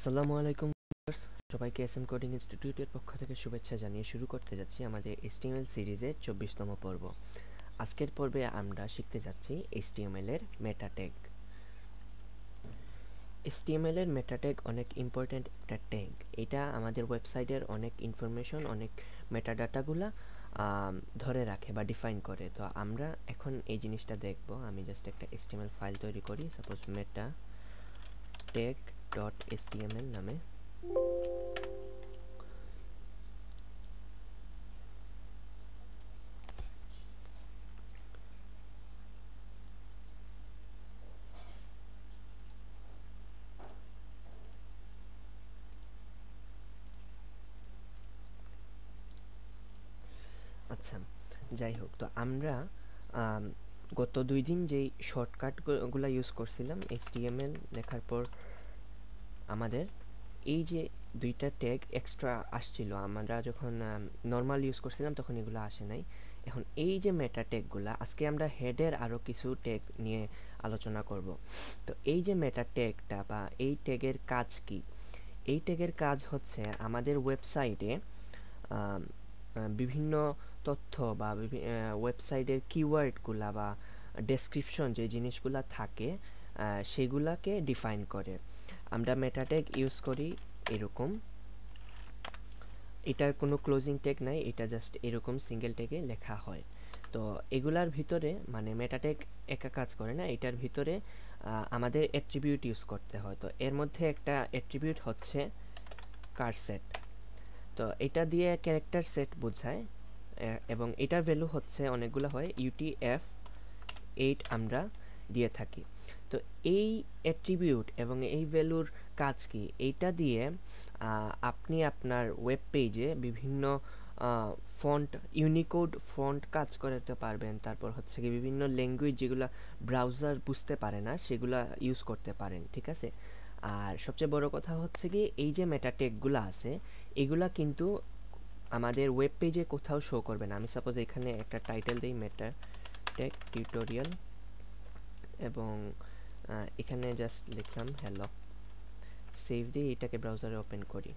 আসসালামু আলাইকুম ভিউয়ার্স, সবাইকে এসএম কোডিং ইনস্টিটিউটের পক্ষ থেকে শুভেচ্ছা জানিয়ে শুরু করতে যাচ্ছি আমাদের HTML সিরিজের 24তম পর্ব। আজকের পর্বে আমরা শিখতে যাচ্ছি HTML এর মেটা ট্যাগ। HTML এর মেটা ট্যাগ অনেক ইম্পর্ট্যান্ট একটা ট্যাগ। এটা আমাদের ওয়েবসাইটের অনেক ইনফরমেশন, অনেক মেটা ডাটাগুলা ধরে রাখে বা ডিফাইন করে। তো আমরা এখন এই জিনিসটা দেখব। আমি জাস্ট একটা HTML ফাইল তৈরি করি, সাপোজ মেটা ট্যাগ ডট HTML নামে। আচ্ছা, যাই হোক, তো আমরা গত 2 দিন যেই শর্টকাটগুলো ইউজ করছিলাম HTML লেখার পর আমাদের এই যে 2টা ট্যাগ এক্সট্রা আসছিল, আমরা যখন নর্মাল ইউজ করছিলাম তখন এগুলো আসে নাই। এখন এই যে মেটা ট্যাগগুলো, আজকে আমরা হেডের আরও কিছু ট্যাগ নিয়ে আলোচনা করব। তো এই যে মেটা ট্যাগটা বা এই ট্যাগের কাজ কি? এই ট্যাগের কাজ হচ্ছে আমাদের ওয়েবসাইটে বিভিন্ন তথ্য বা ওয়েবসাইটের কিওয়ার্ডগুলা বা ডেসক্রিপশন যে জিনিসগুলা থাকে সেগুলাকে ডিফাইন করে। আমরা মেটা ট্যাগ ইউজ করি এরকম, এটার কোনো ক্লোজিং ট্যাগ নাই, এটা জাস্ট এরকম সিঙ্গেল ট্যাগে লেখা হয়। তো এগুলার ভিতরে মানে মেটা ট্যাগ একা কাজ করে না, এটার ভিতরে আমাদের অ্যাট্রিবিউট ইউজ করতে হয়। তো এর মধ্যে একটা অ্যাট্রিবিউট হচ্ছে কারসেট। তো এটা দিয়ে ক্যারেক্টার সেট বোঝায় এবং এটার ভ্যালু হচ্ছে অনেকগুলো হয়, UTF-8 আমরা দিয়ে থাকি। তো এই অ্যাট্রিবিউট এবং এই ভ্যালুর কাজ কি? এইটা দিয়ে আপনি আপনার ওয়েব পেজে বিভিন্ন ফন্ট, ইউনিকোড ফন্ট কাজ করাতে পারবেন। তারপর হচ্ছে কি বিভিন্ন ল্যাঙ্গুয়েজ যেগুলো ব্রাউজার বুঝতে পারে না সেগুলো ইউজ করতে পারেন, ঠিক আছে? আর সবচেয়ে বড় কথা হচ্ছে কি, এই যে মেটা ট্যাগগুলো আছে এগুলা কিন্তু আমাদের ওয়েব পেজে কোথাও শো করবে না। আমি সাপোজ এখানে একটা টাইটেল দিই, মেটা ট্যাগ টিউটোরিয়াল, এবং এখানে জাস্ট লিখলাম হ্যালো, সেভ দিয়ে এটাকে ব্রাউজারে ওপেন করি।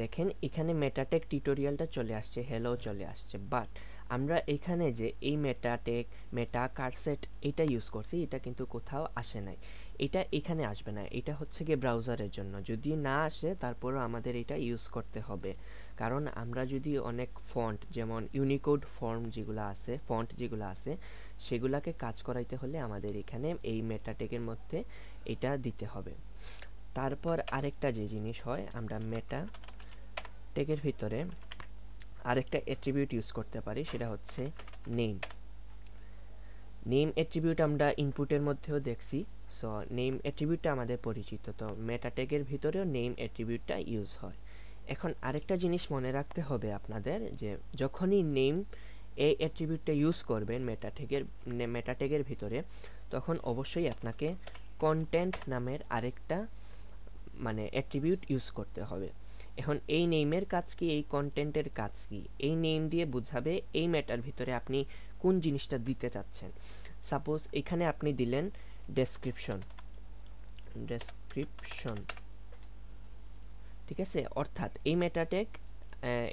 দেখেন এখানে মেটা ট্যাগ টিউটোরিয়ালটা চলে আসছে, হ্যালো চলে আসছে, বাট আমরা এখানে যে এই মেটা ট্যাগ, মেটা কারসেট এটা ইউজ করছি, এটা কিন্তু কোথাও আসে নাই। এটা এখানে আসবে না, এটা হচ্ছে গিয়ে ব্রাউজারের জন্য। যদি না আসে তারপরও আমাদের এটা ইউজ করতে হবে, কারণ আমরা যদি অনেক ফন্ট, যেমন ইউনিকোড ফন্ট যেগুলো আছে সেগুলাকে কাজ করাইতে হলে আমাদের এখানে এই মেটা ট্যাগের মধ্যে এটা দিতে হবে। তারপর আরেকটা যে জিনিস হয়, আমরা মেটা ট্যাগের ভিতরে আরেকটা অ্যাট্রিবিউট ইউজ করতে পারি, সেটা হচ্ছে নেম অ্যাট্রিবিউট। আমরা ইনপুটের মধ্যেও দেখছি, সো নেম অ্যাট্রিবিউটটা আমাদের পরিচিত। তো মেটা ট্যাগের ভিতরেও নেম অ্যাট্রিবিউটটা ইউজ হয়। এখন আরেকটা জিনিস মনে রাখতে হবে আপনাদের, যে যখনই নেম এই অ্যাট্রিবিউটটা ইউজ করবেন মেটা ট্যাগের ভিতরে, তখন অবশ্যই আপনাকে কন্টেন্ট নামের আরেকটা মানে অ্যাট্রিবিউট ইউজ করতে হবে। এখন এই নেমের কাজ কি, এই কন্টেন্টের কাজ কি? এই নেম দিয়ে বুঝাবে এই মেটার ভিতরে আপনি কোন জিনিসটা দিতে চাচ্ছেন। সাপোজ এখানে আপনি দিলেন ডেসক্রিপশন, ঠিক আছে? অর্থাৎ এই মেটা ট্যাগ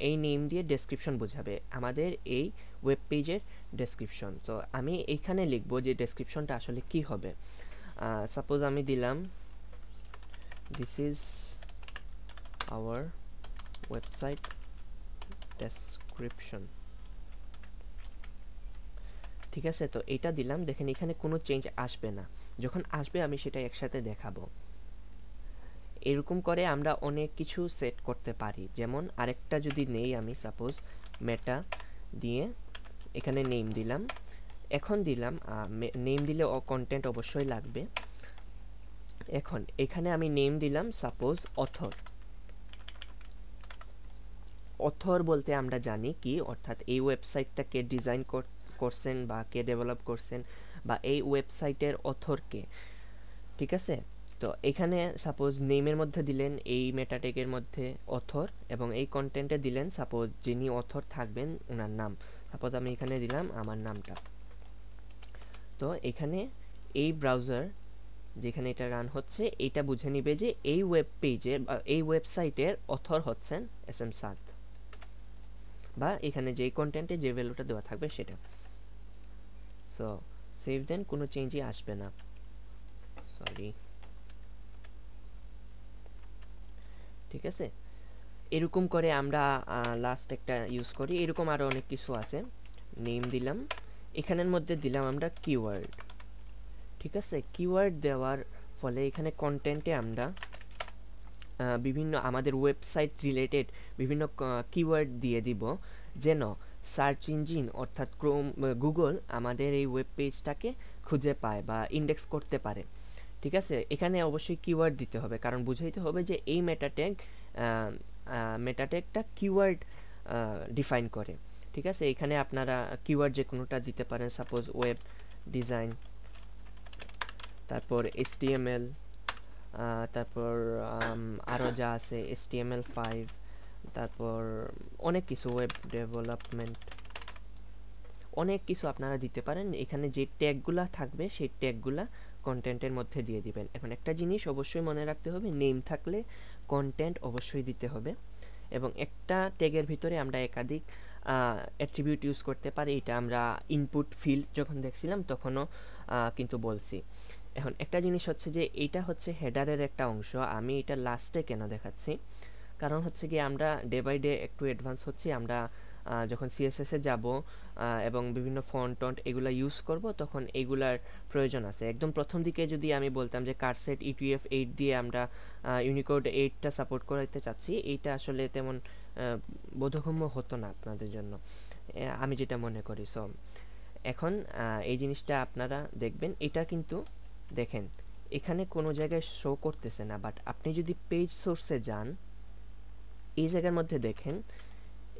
এই নেম দিয়ে ডেসক্রিপশন বোঝাবে আমাদের এই ওয়েব পেজের ডেসক্রিপশন। তো আমি এইখানে লিখবো যে ডেসক্রিপশনটা আসলে কি হবে। সাপোজ আমি দিলাম this is our website description, ঠিক আছে? তো এটা দিলাম, দেখেন এখানে কোনো চেঞ্জ আসবে না, যখন আসবে আমি সেটা একসাথে দেখাবো। এরকম করে আমরা অনেক কিছু সেট করতে পারি। যেমন আরেকটা যদি নেই, আমি সাপোজ মেটা দিয়ে এখানে নেম দিলাম, এখন দিলাম নেম দিলে কন্টেন্ট অবশ্যই লাগবে। এখন এখানে আমি নেম দিলাম সাপোজ অথর বলতে আমরা জানি কি, অর্থাৎ এই ওয়েবসাইটটা কে ডিজাইন করছেন বা কে ডেভেলপ করছেন বা এই ওয়েবসাইটের অথর কে, ঠিক আছে? তো এখানে সাপোজ নেমের মধ্যে দিলেন এই মেটা ট্যাগের মধ্যে অথর, এবং এই কন্টেন্টে দিলেন সাপোজ যিনি অথর থাকবেন ওনার নাম। সাপোজ আমি এখানে দিলাম আমার নামটা। তো এখানে এই ব্রাউজার যেখানে এটা রান হচ্ছে এটা বুঝে নিবে যে এই ওয়েব পেজের বা এই ওয়েবসাইটের অথর হচ্ছেন SM সাদ, বা এখানে যেই কন্টেন্টে যে ভ্যালুটা দেওয়া থাকবে সেটা। সো সেভ দেন, কোনো চেঞ্জই আসবে না, সরি। ঠিক আছে, এরকম করে আমরা লাস্ট একটা ইউজ করি। এরকম আরও অনেক কিছু আছে। নেম দিলাম, এখানের মধ্যে দিলাম আমরা কিওয়ার্ড। ঠিক আছে, কিওয়ার্ড দেওয়ার ফলে এখানে কন্টেন্টে আমরা বিভিন্ন আমাদের ওয়েবসাইট রিলেটেড বিভিন্ন কিওয়ার্ড দিয়ে দিব, যেন সার্চ ইঞ্জিন অর্থাৎ গুগল আমাদের এই ওয়েব পেজটাকে খুঁজে পায় বা ইন্ডেক্স করতে পারে। ঠিক আছে, এখানে অবশ্যই কিওয়ার্ড দিতে হবে, কারণ বুঝাইতে হবে যে এই মেটাট্যাগটা কিওয়ার্ড ডিফাইন করে। ঠিক আছে, এখানে আপনারা কিওয়ার্ড যে কোনোটা দিতে পারেন, সাপোজ ওয়েব ডিজাইন, তারপর HTML, তারপর আরও যা আছে HTML5, তারপর অনেক কিছু, ওয়েব ডেভেলপমেন্ট, অনেক কিছু আপনারা দিতে পারেন। এখানে যে ট্যাগগুলা থাকবে সেই ট্যাগগুলা কন্টেন্টের মধ্যে দিয়ে দিবেন। এখন একটা জিনিস অবশ্যই মনে রাখতে হবে, নেম থাকলে কন্টেন্ট অবশ্যই দিতে হবে, এবং একটা ট্যাগের ভিতরে আমরা একাধিক অ্যাট্রিবিউট ইউজ করতে পারি। এটা আমরা ইনপুট ফিল্ড যখন দেখছিলাম তখনও কিন্তু বলছি। এখন একটা জিনিস হচ্ছে যে এইটা হচ্ছে হেডারের একটা অংশ। আমি এটা লাস্টে কেন দেখাচ্ছি, কারণ হচ্ছে কি আমরা ডে বাই ডে একটু অ্যাডভান্স হচ্ছি। আমরা যখন CSS-এ যাব এবং বিভিন্ন ফন্ট টন্ট এগুলা ইউজ করব, তখন এগুলার প্রয়োজন আছে। একদম প্রথম দিকে যদি আমি বলতাম যে কারসেট UTF-8 দিয়ে আমরা ইউনিকোড 8টা সাপোর্ট করাতে চাচ্ছি, এইটা আসলে তেমন বোধগম্য হতো না আপনাদের জন্য, আমি যেটা মনে করি। সো এখন এই জিনিসটা আপনারা দেখবেন। এটা কিন্তু দেখেন এখানে কোনো জায়গায় শো করতেছে না, বাট আপনি যদি পেজ সোর্সে যান, এই জায়গার মধ্যে দেখেন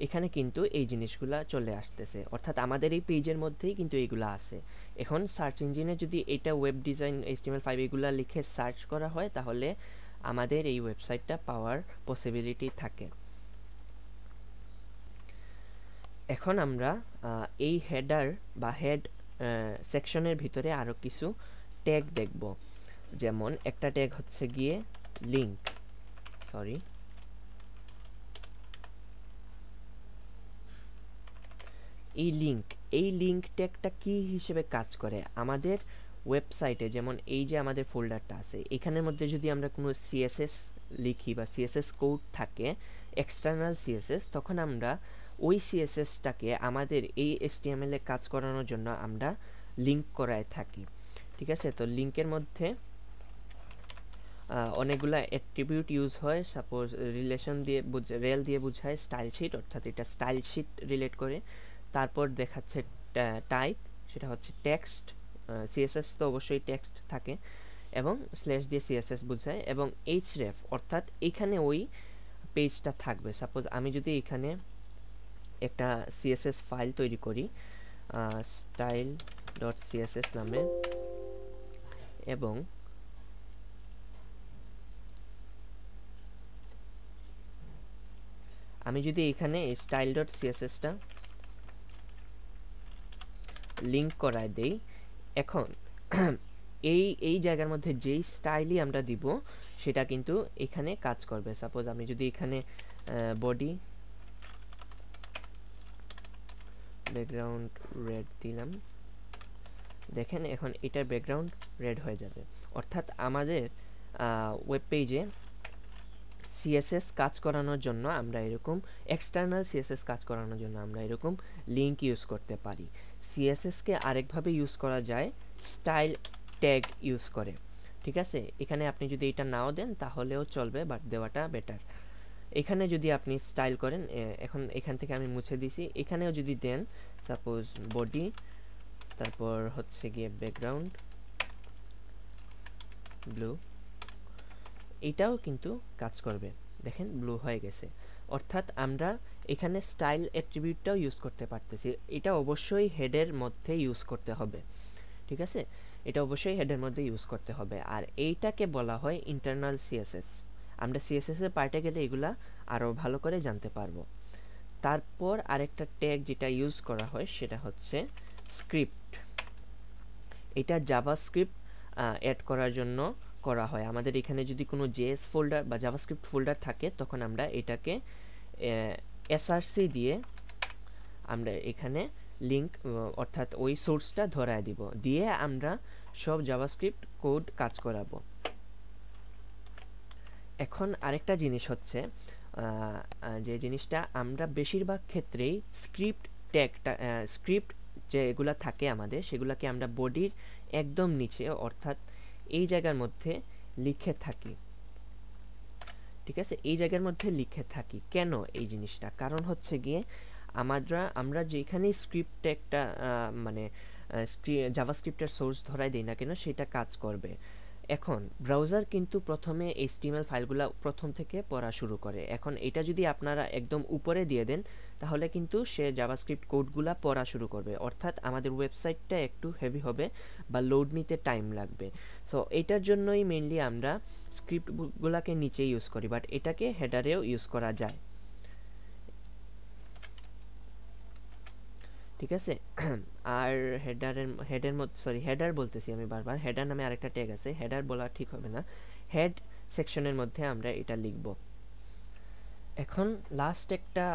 এখানে কিন্তু এই জিনিসগুলা চলে আসতেছে, অর্থাৎ আমাদের এই পেজের মধ্যেই কিন্তু এইগুলা আছে। এখন সার্চ ইঞ্জিনে যদি এটা ওয়েব ডিজাইন HTML5 এগুলা লিখে সার্চ করা হয়, তাহলে আমাদের এই ওয়েবসাইটটা পাওয়ার পসিবিলিটি থাকে। এখন আমরা এই হেডার বা হেড সেকশনের ভিতরে আরও কিছু ট্যাগ দেখব। যেমন একটা ট্যাগ হচ্ছে গিয়ে লিঙ্ক, সরি, এই লিঙ্ক ট্যাগটা কি হিসেবে কাজ করে আমাদের ওয়েবসাইটে। যেমন এই যে আমাদের ফোল্ডারটা আছে, এখানের মধ্যে যদি আমরা কোনো CSS লিখি বা CSS কোড থাকে, এক্সটার্নাল CSS, তখন আমরা ওই CSSটাকে আমাদের এই HTML-এ কাজ করানোর জন্য আমরা লিঙ্ক করায় থাকি। ঠিক আছে, তো লিঙ্কের মধ্যে অনেকগুলা অ্যাট্রিবিউট ইউজ হয়। সাপোজ রিলেশন দিয়ে রেল দিয়ে বোঝায় স্টাইল শিট, অর্থাৎ এটা স্টাইল শিট রিলেট করে। তারপর দেখাচ্ছে টাইপ, সেটা হচ্ছে টেক্সট, CSS তো অবশ্যই টেক্সট থাকে, এবং স্ল্যাশ দিয়ে CSS বোঝায়, এবং href অর্থাৎ এখানে ওই পেজটা থাকবে। সাপোজ আমি যদি এখানে একটা CSS ফাইল তৈরি করি style.css নামে, এবং আমি যদি এখানে style.css-টা লিঙ্ক করায় দেই, এখন এই জায়গার মধ্যে যেই স্টাইলই আমরা দিব সেটা কিন্তু এখানে কাজ করবে। সাপোজ আমি যদি এখানে বডি ব্যাকগ্রাউন্ড রেড দিলাম, দেখেন এখন এটার ব্যাকগ্রাউন্ড রেড হয়ে যাবে। অর্থাৎ আমাদের ওয়েব পেজে CSS কাজ করানোর জন্য আমরা এরকম এক্সটার্নাল CSS কাজ করানোর জন্য আমরা এরকম লিঙ্ক ইউজ করতে পারি। CSS-কে আরেকভাবে ইউজ করা যায় স্টাইল ট্যাগ ইউজ করে। ঠিক আছে, এখানে আপনি যদি এটা নাও দেন তাহলেও চলবে, বাট দেওয়াটা বেটার। এখানে যদি আপনি স্টাইল করেন, এখন এখান থেকে আমি মুছে দিছি, এখানেও যদি দেন সাপোজ বডি, তারপর হচ্ছে গিয়ে ব্যাকগ্রাউন্ড ব্লু, এটাও কিন্তু কাজ করবে। দেখেন ব্লু হয়ে গেছে, অর্থাৎ আমরা এখানে স্টাইল অ্যাট্রিবিউটটাও ইউজ করতে পারতেছি। এটা অবশ্যই হেডের মধ্যে ইউজ করতে হবে। ঠিক আছে, এটা অবশ্যই হেডের মধ্যে ইউজ করতে হবে। আর এইটাকে বলা হয় ইন্টারনাল CSS। আমরা CSS-এর পার্টে গেলে এগুলা আরও ভালো করে জানতে পারবো। তারপর আরেকটা ট্যাগ যেটা ইউজ করা হয় সেটা হচ্ছে স্ক্রিপ্ট। এটা জাভাস্ক্রিপ্ট অ্যাড করার জন্য করা হয়। আমাদের এখানে যদি কোনো জেএস ফোল্ডার বা জাভাস্ক্রিপ্ট ফোল্ডার থাকে তখন আমরা এটাকে এসআরসি দিয়ে আমরা এখানে লিঙ্ক অর্থাৎ ওই সোর্সটা ধরায় দিব, দিয়ে আমরা সব জাভাস্ক্রিপ্ট কোড কাজ করাবো। এখন আরেকটা জিনিস হচ্ছে যে জিনিসটা আমরা বেশিরভাগ ক্ষেত্রেই স্ক্রিপ্ট যেগুলো থাকে আমাদের সেগুলোকে আমরা বডির একদম নিচে অর্থাৎ এই জায়গার মধ্যে লিখে থাকি। ঠিক আছে, এই জায়গার মধ্যে লিখে থাকি কেন এই জিনিসটা? কারণ হচ্ছে গিয়ে আমরা যেখানে স্ক্রিপ্ট ট্যাগটা মানে জাভাস্ক্রিপ্টের সোর্স ধরাই দিই না কেন সেটা কাজ করবে। এখন ব্রাউজার কিন্তু প্রথমে HTML ফাইলগুলো প্রথম থেকে পড়া শুরু করে। এখন এটা যদি আপনারা একদম উপরে দিয়ে দেন তাহলে কিন্তু সে জাভাস্ক্রিপ্ট কোডগুলা পড়া শুরু করবে, অর্থাৎ আমাদের ওয়েবসাইটটা একটু হেভি হবে বা লোড নিতে টাইম লাগবে। সো এটার জন্যই মেইনলি আমরা স্ক্রিপ্টগুলোকে নিচে ইউজ করি, বাট এটাকে হেডারেও ইউজ করা যায়। ঠিক আছে, আর হেডার বলতেছি আমি বারবার, হেডার নামে আরেকটা ট্যাগ আছে, হেডার বলা ঠিক হবে না, হেড সেকশনের মধ্যে আমরা এটা লিখব। এখন লাস্ট একটা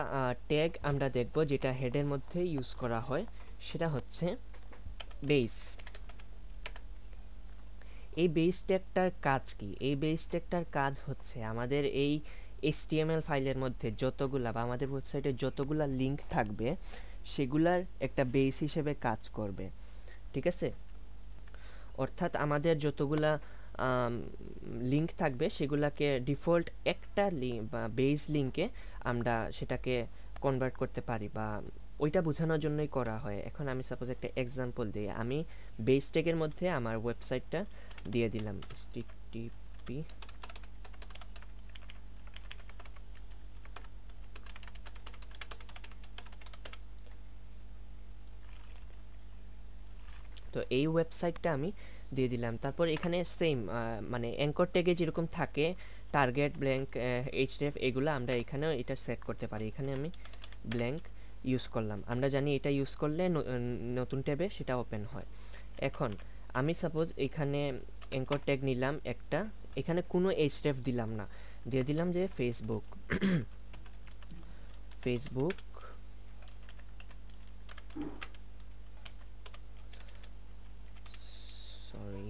ট্যাগ আমরা দেখব যেটা হেডের মধ্যে ইউজ করা হয়, সেটা হচ্ছে বেস। এই বেস ট্যাগটার কাজ কি? এই বেস ট্যাগটার কাজ হচ্ছে আমাদের এই HTML ফাইলের মধ্যে যতগুলা বা আমাদের ওয়েবসাইটে যতগুলা লিঙ্ক থাকবে সেগুলার একটা বেস হিসেবে কাজ করবে। ঠিক আছে, অর্থাৎ আমাদের যতগুলা লিঙ্ক থাকবে সেগুলাকে ডিফল্ট একটা বা বেস লিঙ্কে আমরা সেটাকে কনভার্ট করতে পারি, বা ওইটা বোঝানোর জন্যই করা হয়। এখন আমি সাপোজ একটা এক্সাম্পল দিই, আমি বেস ট্যাগের মধ্যে আমার ওয়েবসাইটটা দিয়ে দিলাম http তো এই ওয়েবসাইটটা আমি দিয়ে দিলাম। তারপর এখানে সেম মানে অ্যাঙ্কর ট্যাগে যেরকম থাকে টার্গেট, ব্ল্যাঙ্ক, href, এগুলো আমরা এখানেও এটা সেট করতে পারি। এখানে আমি ব্ল্যাঙ্ক ইউজ করলাম, আমরা জানি এটা ইউজ করলে নতুন ট্যাবে সেটা ওপেন হয়। এখন আমি সাপোজ এখানে অ্যাঙ্কর ট্যাগ নিলাম একটা, এখানে কোনো href দিলাম না, দিয়ে দিলাম যে ফেসবুক সরি,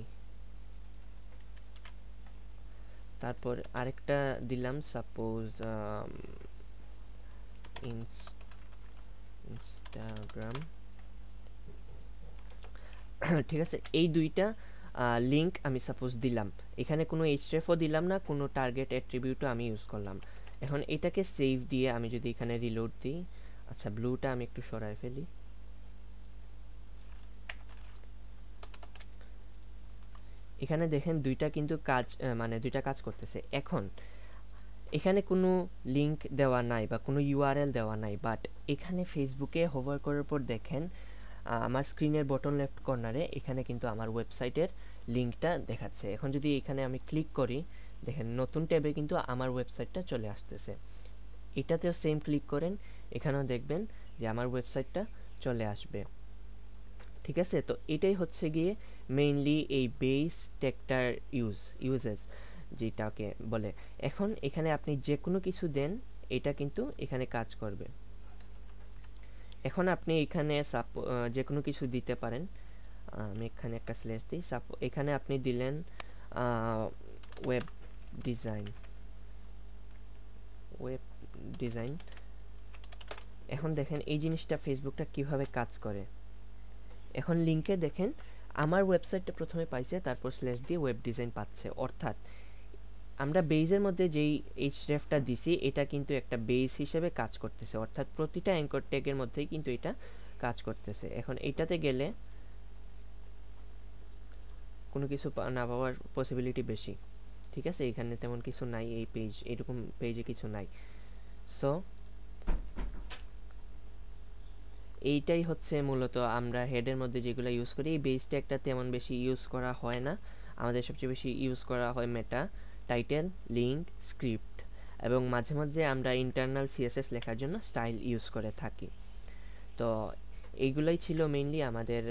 তারপর আরেকটা দিলাম সাপোজ ইনস্টাগ্রাম। ঠিক আছে, এই দুইটা লিঙ্ক আমি সাপোজ দিলাম, এখানে কোনো hrefও দিলাম না, কোনো টার্গেট অ্যাট্রিবিউটও আমি ইউজ করলাম। এখন এটাকে সেভ দিয়ে আমি যদি এখানে রিলোড দিই, আচ্ছা ব্লুটা আমি একটু সরায় ফেলি, এখানে দেখেন দুইটা কিন্তু কাজ মানে দুইটা কাজ করতেছে। এখন এখানে কোনো লিঙ্ক দেওয়া নাই বা কোনো ইউআরএল দেওয়া নাই, বাট এখানে ফেসবুকে হোভার করার পর দেখেন আমার স্ক্রিনের বটন লেফট কর্নারে এখানে কিন্তু আমার ওয়েবসাইটের লিঙ্কটা দেখাচ্ছে। এখন যদি এখানে আমি ক্লিক করি, দেখেন নতুন ট্যাবে কিন্তু আমার ওয়েবসাইটটা চলে আসতেছে। এটাতেও সেম ক্লিক করেন, এখানেও দেখবেন যে আমার ওয়েবসাইটটা চলে আসবে। ঠিক আছে, তো এটাই হচ্ছে গিয়ে মেইনলি এই বেস ট্যাগটার ইউজেস যেটাকে বলে। এখন এখানে আপনি যে কোনো কিছু দেন এটা কিন্তু এখানে কাজ করবে। এখন আপনি এখানে যে কোনো কিছু দিতে পারেন, আমি এখানে একটা স্ল্যাশ দিই, এখানে আপনি দিলেন ওয়েব ডিজাইন। এখন দেখেন এই জিনিসটা ফেসবুকটা কিভাবে কাজ করে। এখন লিঙ্কে দেখেন আমার ওয়েবসাইটটা প্রথমে পাইছে, তারপর স্ল্যাশ দিয়ে ওয়েব ডিজাইন পাচ্ছে, অর্থাৎ আমরা বেইজের মধ্যে যেই hrefটা দিছি এটা কিন্তু একটা বেস হিসেবে কাজ করতেছে, অর্থাৎ প্রতিটা অ্যাঙ্কর ট্যাগের মধ্যেই কিন্তু এটা কাজ করতেছে। এখন এইটাতে গেলে কোনো কিছু না পাওয়ার পসিবিলিটি বেশি। ঠিক আছে, এখানে তেমন কিছু নাই, এই এরকম পেজে কিছু নাই। সো এইটাই হচ্ছে মূলত আমরা হেডের মধ্যে যেগুলো ইউজ করি। এই বেস ট্যাগটা তেমন বেশি ইউজ করা হয় না, আমাদের সবচেয়ে বেশি ইউজ করা হয় মেটা, টাইটেল, লিঙ্ক, স্ক্রিপ্ট, এবং মাঝে মাঝে আমরা ইন্টারনাল CSS লেখার জন্য স্টাইল ইউজ করে থাকি। তো এইগুলাই ছিল মেইনলি আমাদের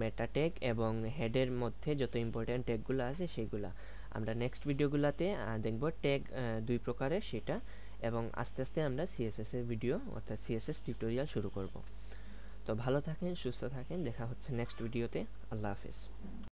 মেটা ট্যাগ এবং হেডের মধ্যে যত ইম্পর্ট্যান্ট ট্যাগগুলো আছে সেগুলা। আমরা নেক্সট ভিডিওগুলোতে দেখব ট্যাগ দুই প্রকারের সেটা, এবং আস্তে আস্তে আমরা সিএসএস এর ভিডিও অর্থাৎ সিএসএস টিউটোরিয়াল শুরু করব। তো ভালো থাকেন, সুস্থ থাকেন, দেখা হচ্ছে নেক্সট ভিডিওতে। আল্লাহ হাফেজ।